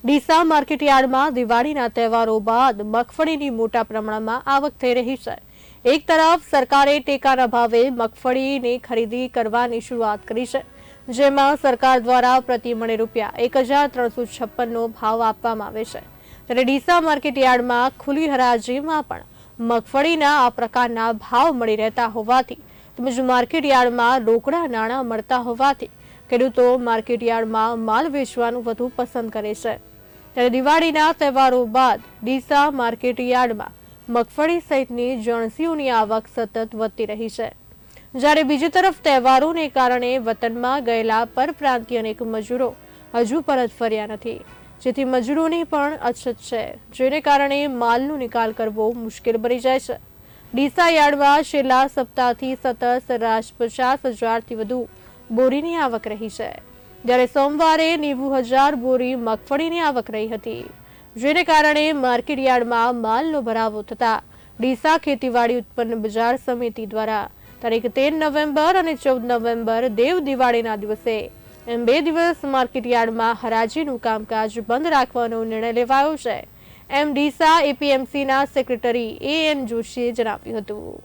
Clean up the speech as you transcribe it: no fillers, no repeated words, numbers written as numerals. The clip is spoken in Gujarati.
ડીસા માર્કેટયાર્ડમાં દિવાળીના તહેવારો બાદ મગફળીની મોટા પ્રમાણમાં આવક થઈ રહી છે। એક તરફ સરકારે ટેકાના ભાવે મગફળીની ખરીદી કરવાની શરૂઆત કરી છે, જેમાં સરકાર દ્વારા પ્રતિ મણે ₹1,356નો ભાવ આપવામાં આવે છે। ત્યારે ડીસા માર્કેટયાર્ડમાં ખુલ્લી હરાજીમાં પણ મગફળીના આ પ્રકારના ભાવ મળી રહેતા હોવાથી તેમજ માર્કેટયાર્ડમાં રોકડા નાણાં મળતા હોવાથી ખેડૂતો માર્કેટયાર્ડમાં માલ વેચવાનું વધુ પસંદ કરે છે। ત્યારે દિવાળીના તહેવારો બાદ ડીસા માર્કેટયાર્ડમાં મગફળી સહિતની જણસીઓની આવક સતત વધતી રહી છે, જ્યારે બીજી તરફ તહેવારોને કારણે વતનમાં ગયેલા પરપ્રાંતીય અનેક મજૂરો હજુ પરત ફર્યા નથી, જેથી મજૂરોની પણ અછત છે, જેને કારણે માલનો નિકાલ કરવો મુશ્કેલ બની જાય છે। ડીસા યાર્ડમાં છેલ્લા સપ્તાહથી સતત સરેરાશ 50,000થી વધુ બોરીની આવક રહી છે, જ્યારે સોમવારે 90,000 બોરી મગફળીની આવક રહી હતી, જેને કારણે માર્કેટયાર્ડમાં માલનો ભરાવો થતા ડીસા ખેતીવાડી ઉત્પન્ન બજાર સમિતિ દ્વારા તારીખ 13 નવેમ્બર અને 14 નવેમ્બર દેવ દિવાળીના દિવસે એમ 2 દિવસ માર્કેટયાર્ડમાં હરાજીનું કામકાજ બંધ રાખવાનો નિર્ણય લેવાયો છે, એમ ડીસા એપીએમસીના સેક્રેટરી AN જોશીએ જણાવ્યું હતું।